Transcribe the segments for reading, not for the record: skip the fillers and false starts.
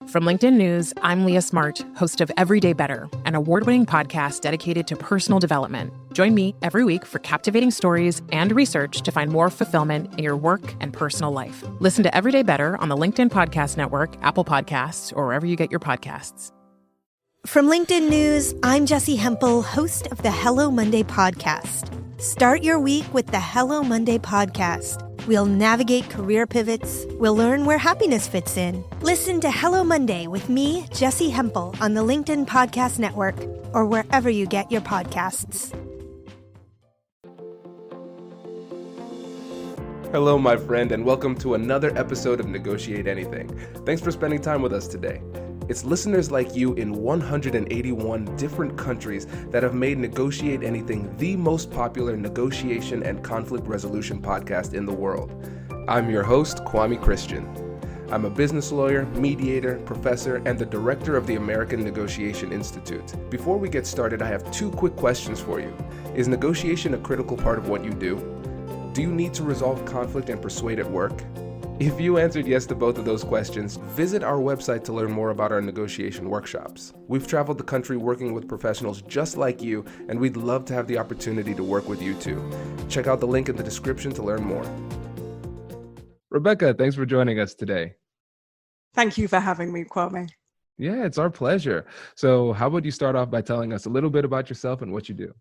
From LinkedIn News, I'm Leah Smart, host of Everyday Better, an award-winning podcast dedicated to personal development. Join me every week for captivating stories and research to find more fulfillment in your work and personal life. Listen to Everyday Better on the LinkedIn Podcast Network, Apple Podcasts, or wherever you get your podcasts. From LinkedIn News, I'm Jessie Hempel, host of the Hello Monday podcast. Start your week with the Hello Monday podcast. We'll navigate career pivots. We'll learn where happiness fits in. Listen to Hello Monday with me, Jessie Hempel, on the LinkedIn Podcast Network or wherever you get your podcasts. Hello, my friend, and welcome to another episode of Negotiate Anything. Thanks for spending time with us today. It's listeners like you in 181 different countries that have made Negotiate Anything the most popular negotiation and conflict resolution podcast in the world. I'm your host, Kwame Christian. I'm a business lawyer, mediator, professor, and the director of the American Negotiation Institute. Before we get started, I have two quick questions for you. Is negotiation a critical part of what you do? Do you need to resolve conflict and persuade at work? If you answered yes to both of those questions, visit our website to learn more about our negotiation workshops. We've traveled the country working with professionals just like you, and we'd love to have the opportunity to work with you too. Check out the link in the description to learn more. Rebecca, thanks for joining us today. Thank you for having me, Kwame. Yeah, it's our pleasure. So how about you start off by telling us a little bit about yourself and what you do?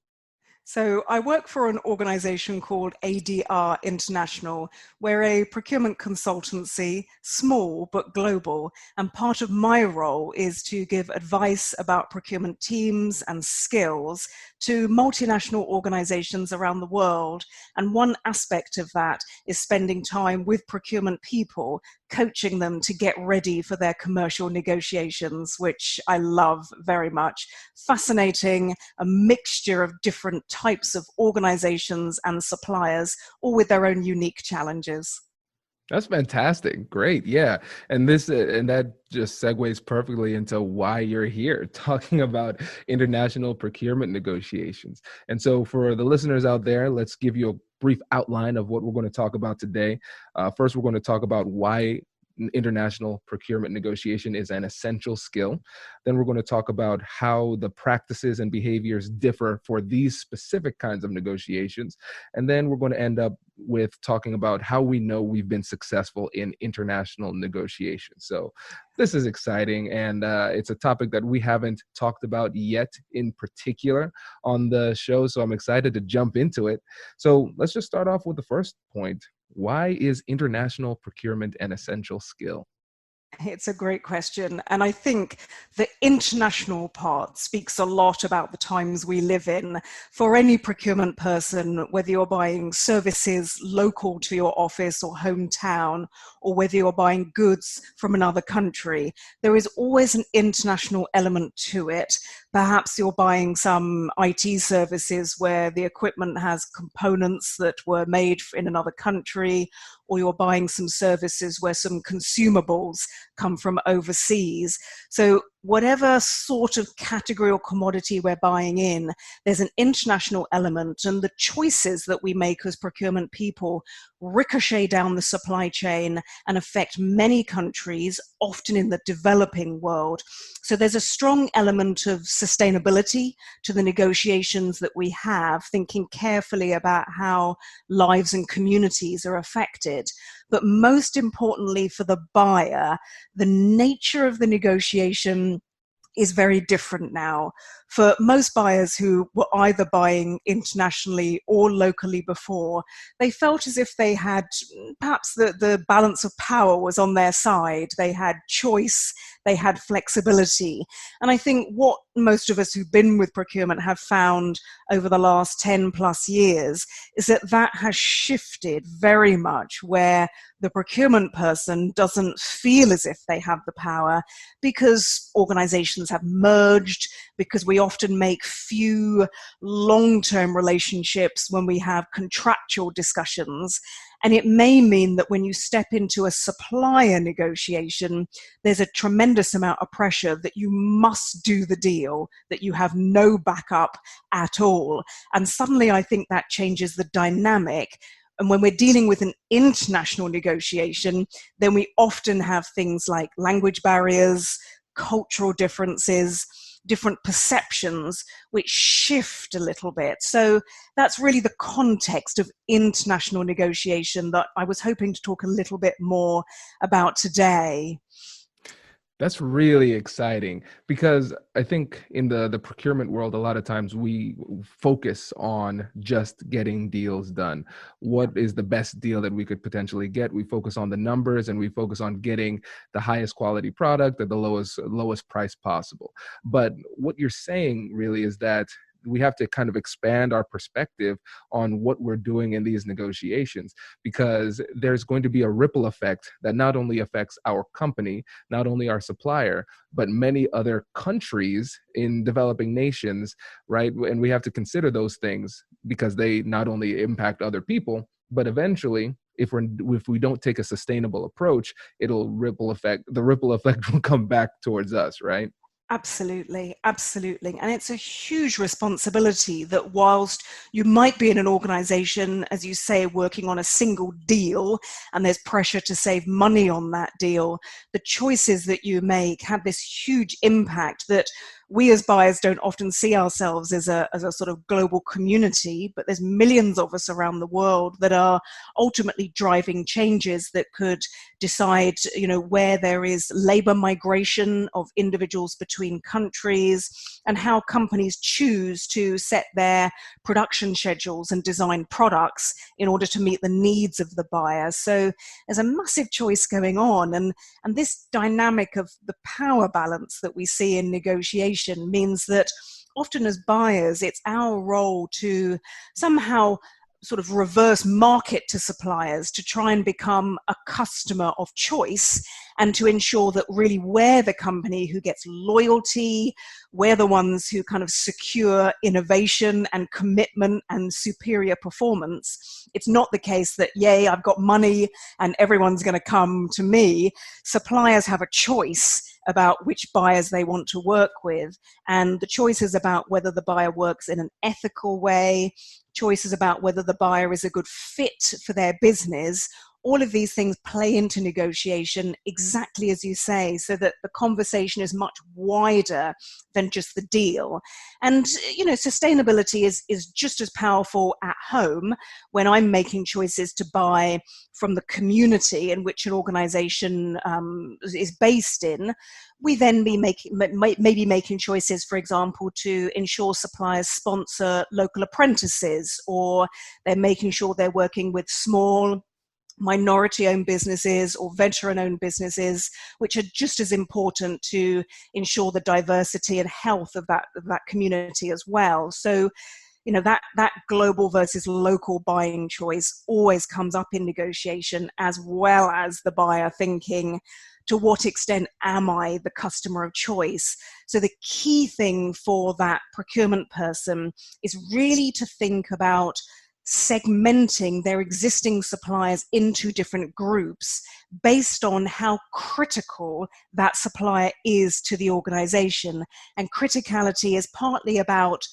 So I work for an organization called ADR International. We're a procurement consultancy, small but global, and part of my role is to give advice about procurement teams and skills to multinational organizations around the world. And one aspect of that is spending time with procurement people, coaching them to get ready for their commercial negotiations, which I love very much. Fascinating, a mixture of different types of organizations and suppliers, all with their own unique challenges. That's fantastic. Great. Yeah. And that just segues perfectly into why you're here, talking about international procurement negotiations. And so for the listeners out there, let's give you a brief outline of what we're going to talk about today. First, we're going to talk about why international procurement negotiation is an essential skill. Then we're going to talk about how the practices and behaviors differ for these specific kinds of negotiations. And then we're going to end up with talking about how we know we've been successful in international negotiations. So this is exciting, and it's a topic that we haven't talked about yet in particular on the show. So I'm excited to jump into it. So let's just start off with the first point. Why is international procurement an essential skill? It's a great question. And I think the international part speaks a lot about the times we live in. For any procurement person, whether you're buying services local to your office or hometown, or whether you're buying goods from another country, there is always an international element to it. Perhaps you're buying some IT services where the equipment has components that were made in another country, or you're buying some services where some consumables come from overseas. So whatever sort of category or commodity we're buying in, there's an international element, and the choices that we make as procurement people ricochet down the supply chain and affect many countries, often in the developing world. So there's a strong element of sustainability to the negotiations that we have, thinking carefully about how lives and communities are affected. But most importantly for the buyer, the nature of the negotiation is very different now. For most buyers who were either buying internationally or locally before, they felt as if they had perhaps the balance of power was on their side. They had choice, they had flexibility. And I think what most of us who've been with procurement have found over the last 10 plus years is that that has shifted very much, where the procurement person doesn't feel as if they have the power because organizations have merged, because we often make few long-term relationships when we have contractual discussions. And it may mean that when you step into a supplier negotiation, there's a tremendous amount of pressure that you must do the deal, that you have no backup at all. And suddenly I think that changes the dynamic. And when we're dealing with an international negotiation, then we often have things like language barriers, cultural differences, different perceptions, which shift a little bit. So that's really the context of international negotiation that I was hoping to talk a little bit more about today. That's really exciting because I think in the procurement world, a lot of times we focus on just getting deals done. What is the best deal that we could potentially get? We focus on the numbers and we focus on getting the highest quality product at the lowest price possible. But what you're saying really is that we have to kind of expand our perspective on what we're doing in these negotiations, because there's going to be a ripple effect that not only affects our company, not only our supplier, but many other countries in developing nations, right? And we have to consider those things because they not only impact other people, but eventually, if we don't take a sustainable approach, the ripple effect will come back towards us, right? Absolutely, absolutely. And it's a huge responsibility that whilst you might be in an organization, as you say, working on a single deal, and there's pressure to save money on that deal, the choices that you make have this huge impact that we as buyers don't often see ourselves as a sort of global community, but there's millions of us around the world that are ultimately driving changes that could decide, where there is labor migration of individuals between countries and how companies choose to set their production schedules and design products in order to meet the needs of the buyer. So there's a massive choice going on. And this dynamic of the power balance that we see in negotiation means that often as buyers, it's our role to somehow sort of reverse market to suppliers to try and become a customer of choice, and to ensure that really we're the company who gets loyalty, we're the ones who kind of secure innovation and commitment and superior performance. It's not the case that, yay, I've got money and everyone's going to come to me. Suppliers have a choice about which buyers they want to work with, and the choices about whether the buyer works in an ethical way, choices about whether the buyer is a good fit for their business. All of these things play into negotiation exactly as you say, so that the conversation is much wider than just the deal. And, sustainability is just as powerful at home when I'm making choices to buy from the community in which an organization is based in. We then maybe making choices, for example, to ensure suppliers sponsor local apprentices, or they're making sure they're working with small minority-owned businesses or veteran-owned businesses, which are just as important to ensure the diversity and health of that community as well. So, that global versus local buying choice always comes up in negotiation, as well as the buyer thinking, to what extent am I the customer of choice? So the key thing for that procurement person is really to think about segmenting their existing suppliers into different groups based on how critical that supplier is to the organization. And criticality is partly about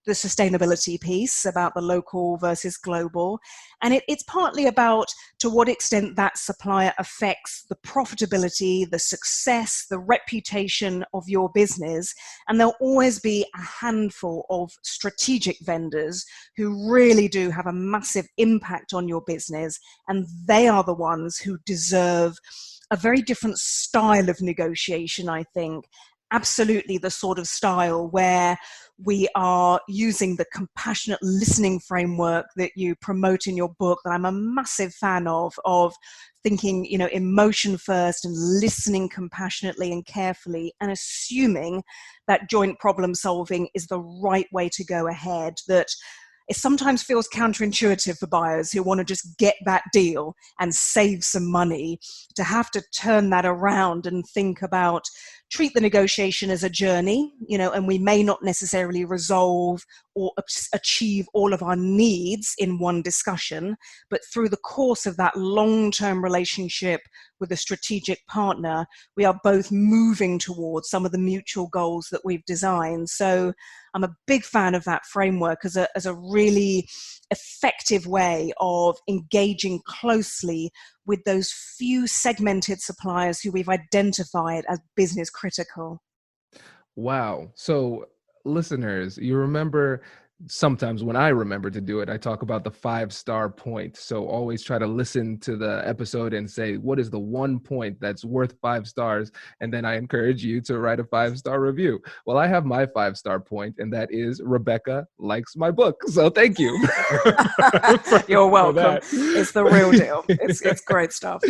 the sustainability piece, about the local versus global. And it's partly about to what extent that supplier affects the profitability, the success, the reputation of your business. And there'll always be a handful of strategic vendors who really do have a massive impact on your business. And they are the ones who deserve a very different style of negotiation, I think. Absolutely the sort of style where we are using the compassionate listening framework that you promote in your book, that I'm a massive fan of thinking, emotion first and listening compassionately and carefully, and assuming that joint problem solving is the right way to go ahead. That it sometimes feels counterintuitive for buyers who want to just get that deal and save some money, to have to turn that around and think about, treat the negotiation as a journey, and we may not necessarily resolve or achieve all of our needs in one discussion, but through the course of that long-term relationship with a strategic partner, we are both moving towards some of the mutual goals that we've designed. So I'm a big fan of that framework as a really effective way of engaging closely with those few segmented suppliers who we've identified as business critical. Wow. So, listeners, you remember sometimes when I remember to do it, I talk about the 5-star point. So, always try to listen to the episode and say, what is the one point that's worth 5 stars? And then I encourage you to write a 5-star review. Well, I have my 5-star point, and that is Rebecca likes my book. So, thank you. You're welcome. It's the real deal. It's great stuff.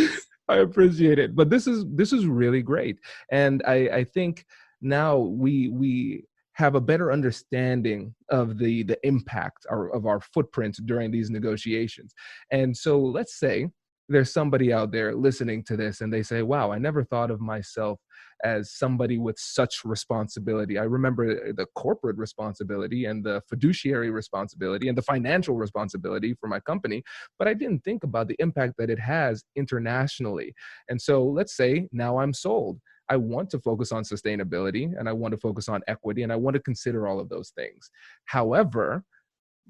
I appreciate it. But this is really great. And I think now we have a better understanding of the impact of our footprint during these negotiations. And so let's say there's somebody out there listening to this and they say, wow, I never thought of myself as somebody with such responsibility. I remember the corporate responsibility and the fiduciary responsibility and the financial responsibility for my company, but I didn't think about the impact that it has internationally. And so let's say now I'm sold. I want to focus on sustainability and I want to focus on equity and I want to consider all of those things. However,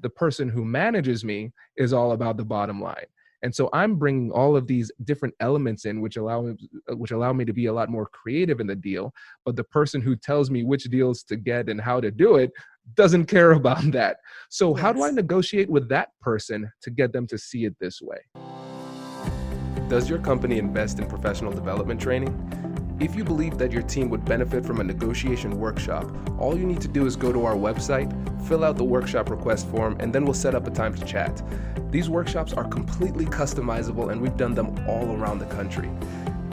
the person who manages me is all about the bottom line. And so I'm bringing all of these different elements in, which allow me to be a lot more creative in the deal. But the person who tells me which deals to get and how to do it doesn't care about that. So How do I negotiate with that person to get them to see it this way? Does your company invest in professional development training? If you believe that your team would benefit from a negotiation workshop, all you need to do is go to our website, fill out the workshop request form, and then we'll set up a time to chat. These workshops are completely customizable and we've done them all around the country.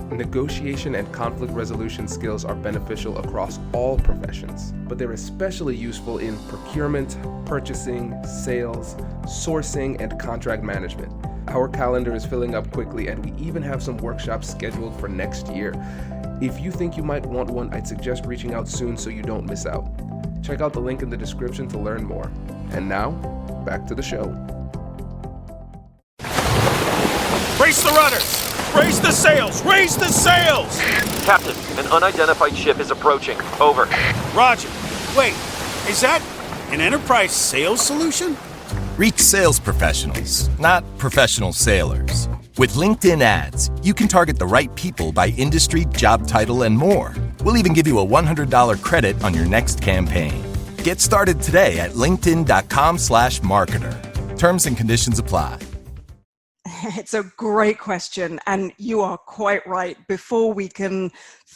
Negotiation and conflict resolution skills are beneficial across all professions, but they're especially useful in procurement, purchasing, sales, sourcing, and contract management. Our calendar is filling up quickly and we even have some workshops scheduled for next year. If you think you might want one, I'd suggest reaching out soon so you don't miss out. Check out the link in the description to learn more. And now, back to the show. Brace the rudders! Brace the sails! Raise the sails! Captain, an unidentified ship is approaching. Over. Roger. Wait, is that an enterprise sales solution? Reach sales professionals, not professional sailors. With LinkedIn ads, you can target the right people by industry, job title, and more. We'll even give you a $100 credit on your next campaign. Get started today at linkedin.com/marketer. Terms and conditions apply. It's a great question, and you are quite right. Before we can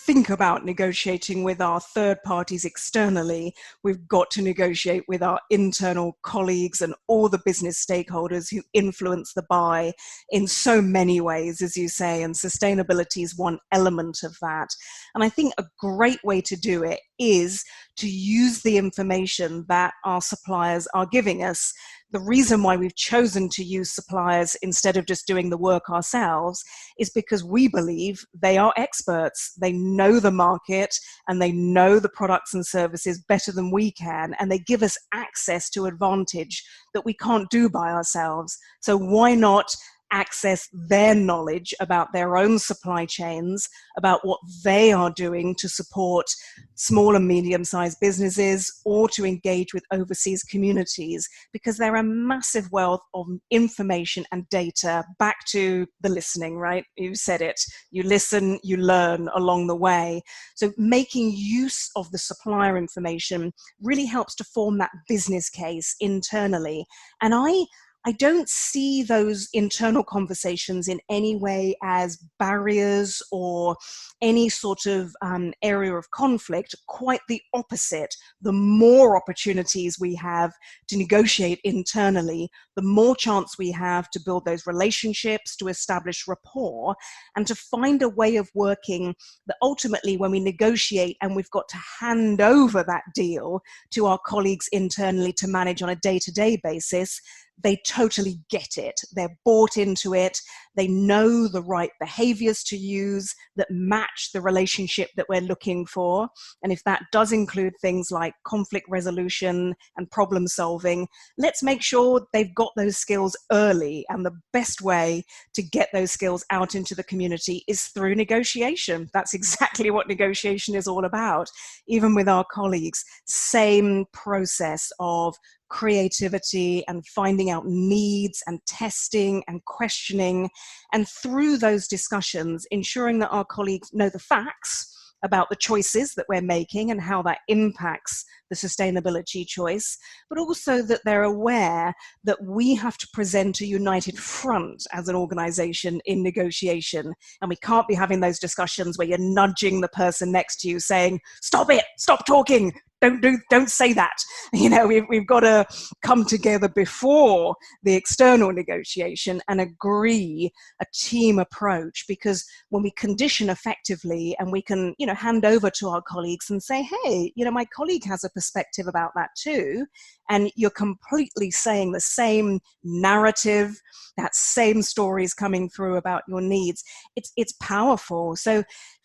think about negotiating with our third parties externally, we've got to negotiate with our internal colleagues and all the business stakeholders who influence the buy in so many ways, as you say, and sustainability is one element of that. And I think a great way to do it is to use the information that our suppliers are giving us. The reason why we've chosen to use suppliers instead of just doing the work ourselves is because we believe they are experts. They know the market and they know the products and services better than we can, and they give us access to advantage that we can't do by ourselves. So why not access their knowledge about their own supply chains, about what they are doing to support small and medium-sized businesses or to engage with overseas communities, because there are massive wealth of information and data. Back to the listening, right? You said it. You listen, you learn along the way. So making use of the supplier information really helps to form that business case internally. And I don't see those internal conversations in any way as barriers or any sort of area of conflict. Quite the opposite. The more opportunities we have to negotiate internally, the more chance we have to build those relationships, to establish rapport, and to find a way of working that ultimately, when we negotiate and we've got to hand over that deal to our colleagues internally to manage on a day-to-day basis, they totally get it. They're bought into it. They know the right behaviors to use that match the relationship that we're looking for. And if that does include things like conflict resolution and problem solving, let's make sure they've got those skills early. And the best way to get those skills out into the community is through negotiation. That's exactly what negotiation is all about. Even with our colleagues, same process of creativity and finding out needs and testing and questioning, and through those discussions ensuring that our colleagues know the facts about the choices that we're making and how that impacts the sustainability choice, but also that they're aware that we have to present a united front as an organization in negotiation. And we can't be having those discussions where you're nudging the person next to you saying, stop it, stop talking, don't say that. You know, we've got to come together before the external negotiation and agree a team approach, because when we condition effectively and we can, you know, hand over to our colleagues and say, hey, you know, my colleague has a perspective about that too, and you're completely saying the same narrative, that same story is coming through about your needs, it's powerful. So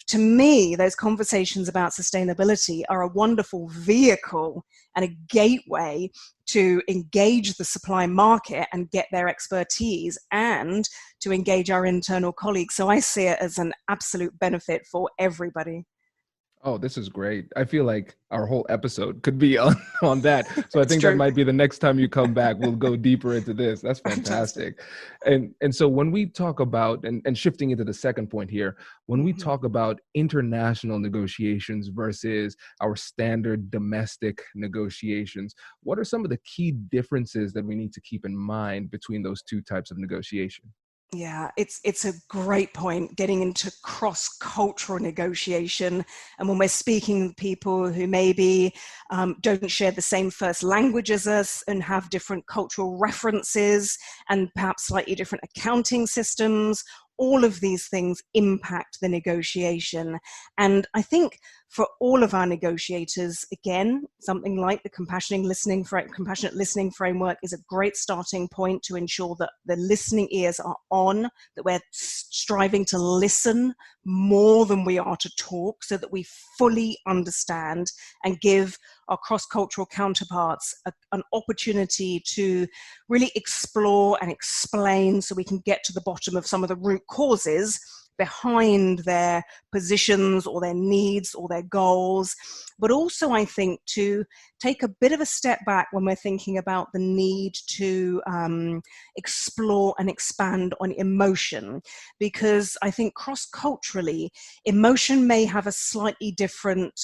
to me, those conversations about sustainability are a wonderful vehicle and a gateway to engage the supply market and get their expertise, and to engage our internal colleagues. So I see it as an absolute benefit for everybody. Oh, this is great. I feel like our whole episode could be on that. So I think true. that might be the next time you come back, we'll go deeper into this. That's fantastic. And so when we talk about, and shifting into the second point here, when we talk about international negotiations versus our standard domestic negotiations, what are some of the key differences that we need to keep in mind between those two types of negotiation? Yeah, it's a great point, getting into cross-cultural negotiation. And when we're speaking to people who maybe don't share the same first language as us and have different cultural references and perhaps slightly different accounting systems, all of these things impact the negotiation. And I think for all of our negotiators, again, something like the compassionate listening framework is a great starting point to ensure that the listening ears are on, that we're striving to listen more than we are to talk, so that we fully understand and give our cross-cultural counterparts an opportunity to really explore and explain, so we can get to the bottom of some of the root causes behind their positions or their needs or their goals. But also, I think, to take a bit of a step back when we're thinking about the need to explore and expand on emotion, because I think cross-culturally, emotion may have a slightly different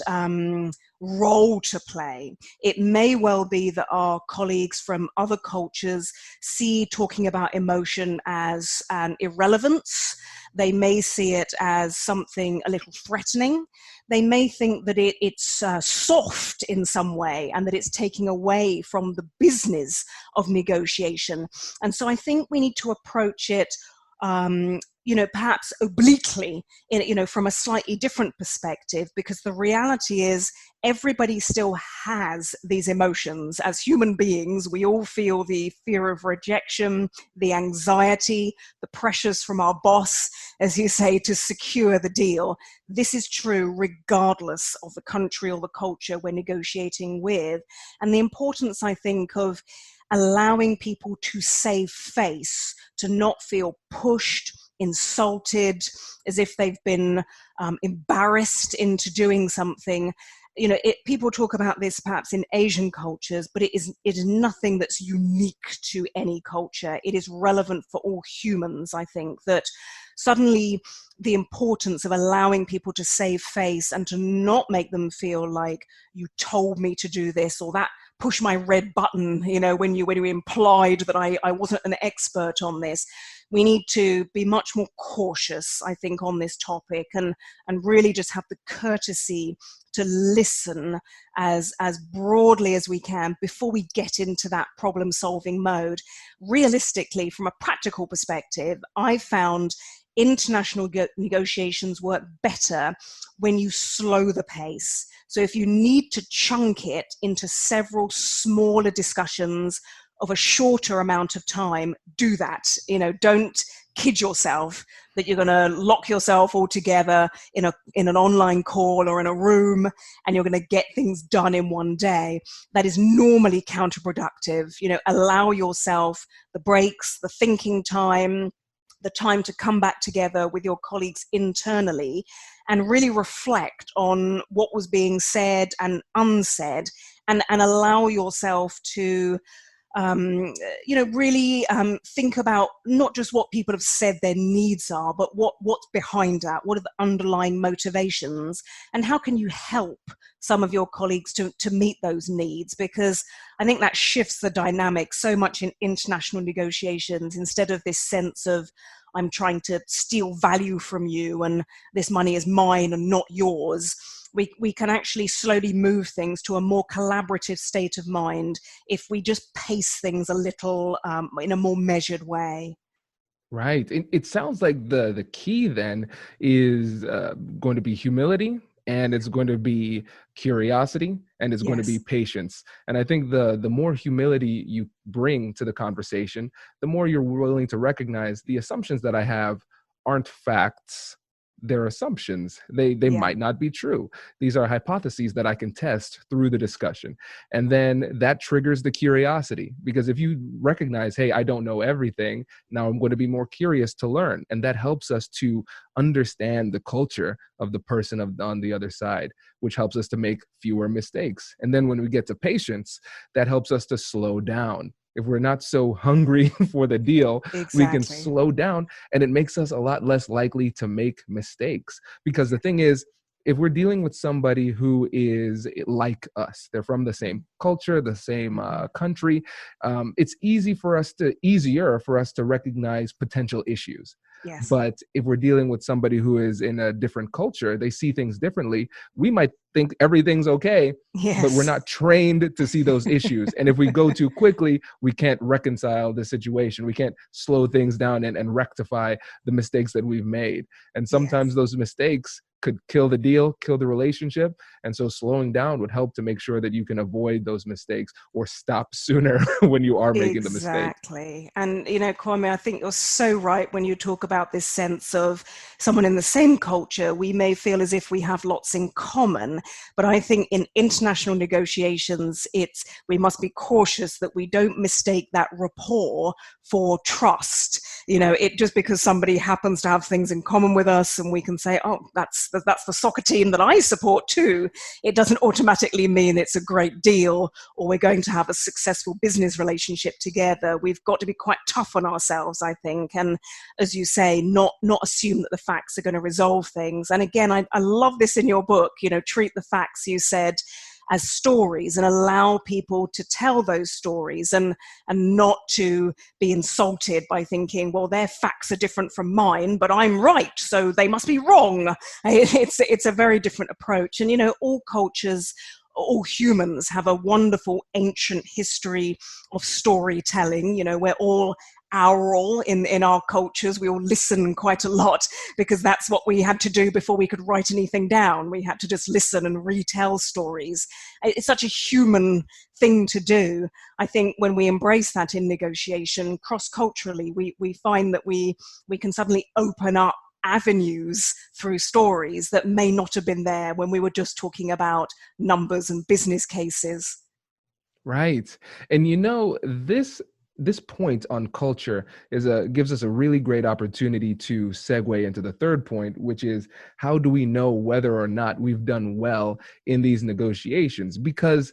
role to play. It may well be that our colleagues from other cultures see talking about emotion as an irrelevance. They may see it as something a little threatening. They may think that it's soft in some way and that it's taking away from the business of negotiation. And so I think we need to approach it perhaps obliquely, from a slightly different perspective, because the reality is everybody still has these emotions. As human beings, we all feel the fear of rejection, the anxiety, the pressures from our boss, as you say, to secure the deal. This is true regardless of the country or the culture we're negotiating with. And the importance, I think, of allowing people to save face, to not feel pushed, insulted, as if they've been embarrassed into doing something. People talk about this perhaps in Asian cultures, but it is nothing that's unique to any culture. It is relevant for all humans, I think, that suddenly the importance of allowing people to save face and to not make them feel like you told me to do this, or that push my red button, when you implied that I wasn't an expert on this. We need to be much more cautious, I think, on this topic, and really just have the courtesy to listen as broadly as we can before we get into that problem-solving mode. Realistically, from a practical perspective, I found international negotiations work better when you slow the pace. So if you need to chunk it into several smaller discussions of a shorter amount of time, do that. Don't kid yourself that you're going to lock yourself all together in an online call or in a room and you're going to get things done in one day. That is normally counterproductive. Allow yourself the breaks, the thinking time, the time to come back together with your colleagues internally and really reflect on what was being said and unsaid, and allow yourself to really think about not just what people have said their needs are, but what's behind that. What are the underlying motivations, and how can you help some of your colleagues to meet those needs? Because I think that shifts the dynamic so much in international negotiations. Instead of this sense of I'm trying to steal value from you and this money is mine and not yours, we can actually slowly move things to a more collaborative state of mind if we just pace things a little in a more measured way. Right. It sounds like the key then is going to be humility, and it's going to be curiosity, and it's going to be Yes. patience. And I think the more humility you bring to the conversation, the more you're willing to recognize the assumptions that I have aren't facts. They're assumptions. They Yeah. might not be true. These are hypotheses that I can test through the discussion. And then that triggers the curiosity, because if you recognize, hey, I don't know everything, now I'm going to be more curious to learn. And that helps us to understand the culture of the person on the other side, which helps us to make fewer mistakes. And then when we get to patience, that helps us to slow down. If we're not so hungry for the deal, we can Exactly. slow down, and it makes us a lot less likely to make mistakes. Because the thing is, if we're dealing with somebody who is like us, they're from the same culture, the same country, it's easier for us to recognize potential issues. Yes. But if we're dealing with somebody who is in a different culture, they see things differently. We might think everything's okay, Yes. but we're not trained to see those issues. And if we go too quickly, we can't reconcile the situation. We can't slow things down and rectify the mistakes that we've made. And sometimes those mistakes could kill the deal, kill the relationship. And so slowing down would help to make sure that you can avoid those mistakes or stop sooner when you are making the mistake. Exactly. And, Kwame, I think you're so right when you talk about this sense of someone in the same culture. We may feel as if we have lots in common, but I think in international negotiations, we must be cautious that we don't mistake that rapport for trust. It just because somebody happens to have things in common with us and we can say, oh, that's the soccer team that I support too, it doesn't automatically mean it's a great deal or we're going to have a successful business relationship together. We've got to be quite tough on ourselves, I think. And as you say, not assume that the facts are going to resolve things. And again, I love this in your book, treat the facts, you said, as stories and allow people to tell those stories and not to be insulted by thinking, well, their facts are different from mine, but I'm right, so they must be wrong. It's a very different approach. And, all cultures, all humans have a wonderful ancient history of storytelling. We're all oral in our cultures. We all listen quite a lot because that's what we had to do before we could write anything down. We had to just listen and retell stories. It's such a human thing to do. I think when we embrace that in negotiation, cross-culturally, we find that we can suddenly open up avenues through stories that may not have been there when we were just talking about numbers and business cases. Right. And this point on culture gives us a really great opportunity to segue into the third point, which is how do we know whether or not we've done well in these negotiations? Because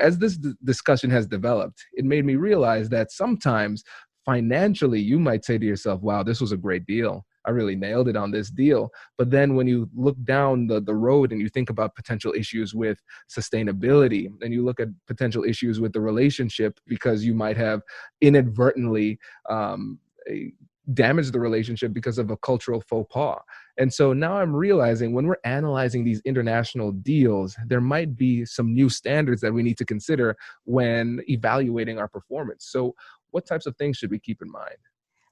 as this discussion has developed, it made me realize that sometimes financially you might say to yourself, wow, this was a great deal. I really nailed it on this deal. But then when you look down the road and you think about potential issues with sustainability, and you look at potential issues with the relationship because you might have inadvertently damaged the relationship because of a cultural faux pas. And so now I'm realizing when we're analyzing these international deals, there might be some new standards that we need to consider when evaluating our performance. So what types of things should we keep in mind?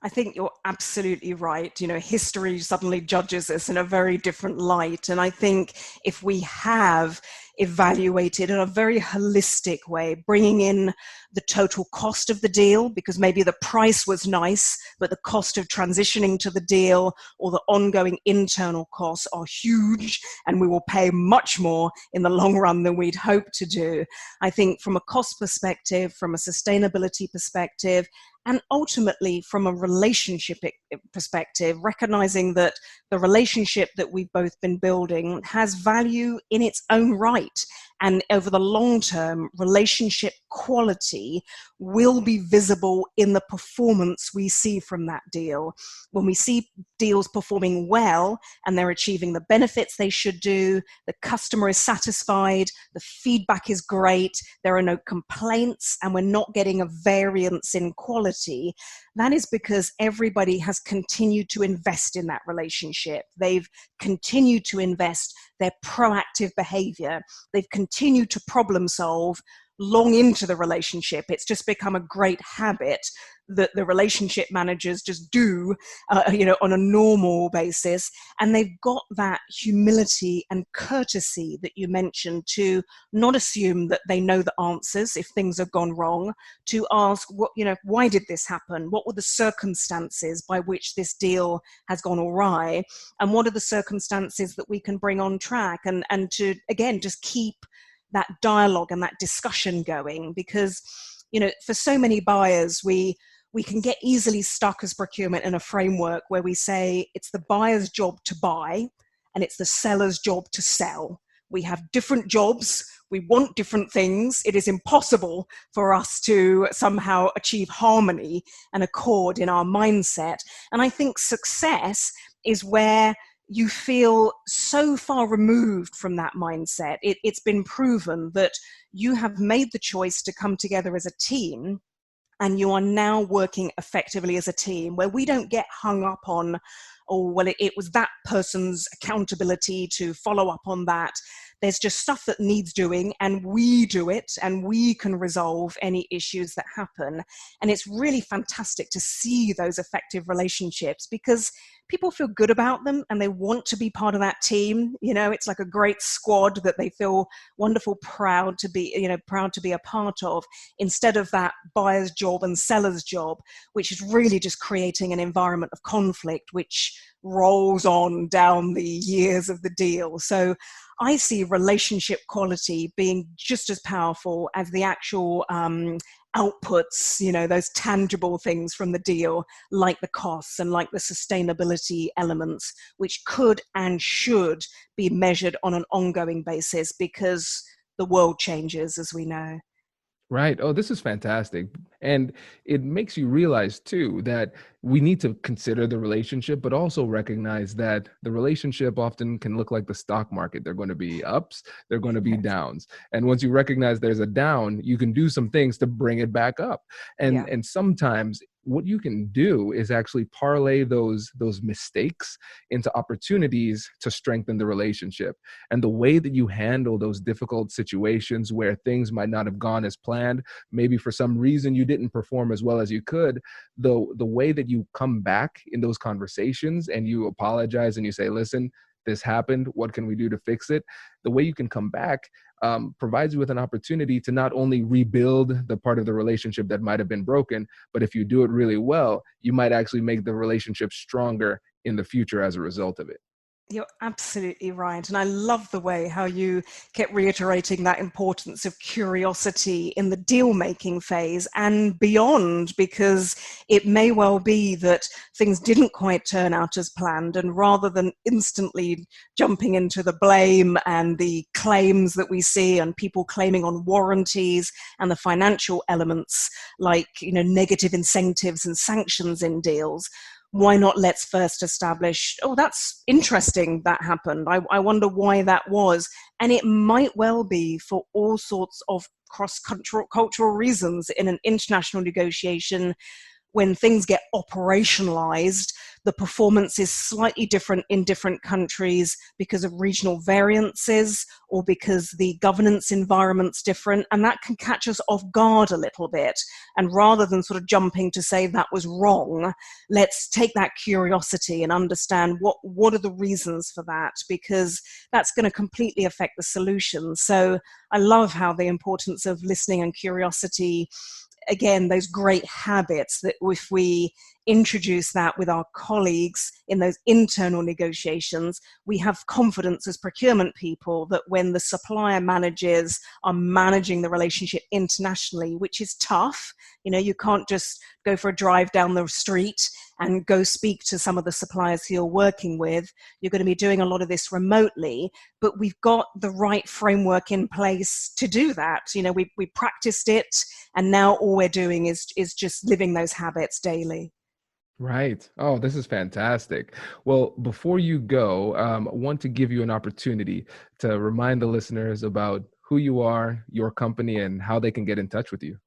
I think you're absolutely right. History suddenly judges us in a very different light. And I think if we have evaluated in a very holistic way, bringing in the total cost of the deal, because maybe the price was nice, but the cost of transitioning to the deal or the ongoing internal costs are huge, and we will pay much more in the long run than we'd hoped to do. I think from a cost perspective, from a sustainability perspective, and ultimately from a relationship perspective, recognizing that the relationship that we've both been building has value in its own right. And over the long term, relationship quality will be visible in the performance we see from that deal. When we see deals performing well and they're achieving the benefits they should do, the customer is satisfied, the feedback is great, there are no complaints, and we're not getting a variance in quality, that is because everybody has continued to invest in that relationship. They've continued to invest their proactive behavior. They've continued to problem solve long into the relationship. It's just become a great habit that the relationship managers just do, on a normal basis. And they've got that humility and courtesy that you mentioned to not assume that they know the answers if things have gone wrong, to ask, why did this happen? What were the circumstances by which this deal has gone awry? And what are the circumstances that we can bring on track? And to, again, just keep that dialogue and that discussion going, because for so many buyers, we can get easily stuck as procurement in a framework where we say it's the buyer's job to buy and it's the seller's job to sell. We have different jobs, we want different things. It is impossible for us to somehow achieve harmony and accord in our mindset. And I think success is where you feel so far removed from that mindset. It's been proven that you have made the choice to come together as a team, and you are now working effectively as a team, where we don't get hung up on, it was that person's accountability to follow up on that. There's just stuff that needs doing, and we do it, and we can resolve any issues that happen. And it's really fantastic to see those effective relationships, because people feel good about them and they want to be part of that team. It's like a great squad that they feel wonderful, proud to be a part of, instead of that buyer's job and seller's job, which is really just creating an environment of conflict, which rolls on down the years of the deal. So I see relationship quality being just as powerful as the actual outputs, those tangible things from the deal, like the costs and like the sustainability elements, which could and should be measured on an ongoing basis, because the world changes, as we know. Right. Oh, this is fantastic. And it makes you realize, too, that we need to consider the relationship, but also recognize that the relationship often can look like the stock market. They're going to be ups, they're going to be downs. And once you recognize there's a down, you can do some things to bring it back up. And sometimes what you can do is actually parlay those mistakes into opportunities to strengthen the relationship. And the way that you handle those difficult situations where things might not have gone as planned, maybe for some reason you didn't perform as well as you could, the way that you come back in those conversations and you apologize and you say, listen, this happened, what can we do to fix it? The way you can come back provides you with an opportunity to not only rebuild the part of the relationship that might have been broken, but if you do it really well, you might actually make the relationship stronger in the future as a result of it. You're absolutely right. And I love the way how you kept reiterating that importance of curiosity in the deal-making phase and beyond, because it may well be that things didn't quite turn out as planned. And rather than instantly jumping into the blame and the claims that we see and people claiming on warranties and the financial elements like, negative incentives and sanctions in deals, why not let's first establish, that's interesting that happened. I wonder why that was. And it might well be for all sorts of cross-cultural reasons in an international negotiation. When things get operationalized, the performance is slightly different in different countries because of regional variances or because the governance environment's different, and that can catch us off guard a little bit. And rather than sort of jumping to say that was wrong, let's take that curiosity and understand what are the reasons for that, because that's going to completely affect the solution. So I love how the importance of listening and curiosity, again, those great habits that if we introduce that with our colleagues in those internal negotiations, we have confidence as procurement people that when the supplier managers are managing the relationship internationally, which is tough, you can't just go for a drive down the street and go speak to some of the suppliers who you're working with. You're going to be doing a lot of this remotely, but we've got the right framework in place to do that. We practiced it, and now all we're doing is just living those habits daily. Right. Oh, this is fantastic. Well, before you go, I want to give you an opportunity to remind the listeners about who you are, your company, and how they can get in touch with you.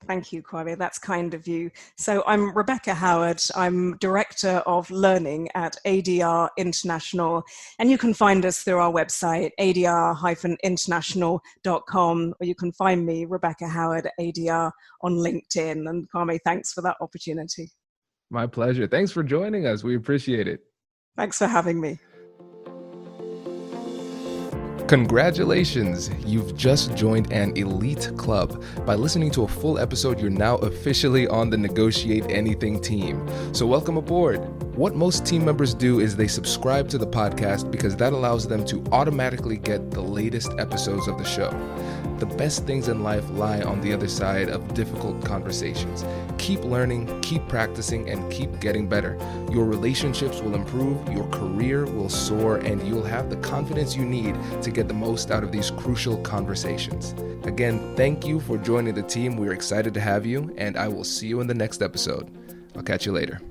Thank you, Kwame. That's kind of you. So I'm Rebecca Howard. I'm Director of Learning at ADR International. And you can find us through our website, adr-international.com, or you can find me, Rebecca Howard, ADR, on LinkedIn. And Kwame, thanks for that opportunity. My pleasure. Thanks for joining us. We appreciate it. Thanks for having me. Congratulations! You've just joined an elite club. By listening to a full episode, you're now officially on the Negotiate Anything team. So welcome aboard. What most team members do is they subscribe to the podcast because that allows them to automatically get the latest episodes of the show. The best things in life lie on the other side of difficult conversations. Keep learning, keep practicing, and keep getting better. Your relationships will improve, your career will soar, and you'll have the confidence you need to get the most out of these crucial conversations. Again, thank you for joining the team. We're excited to have you, and I will see you in the next episode. I'll catch you later.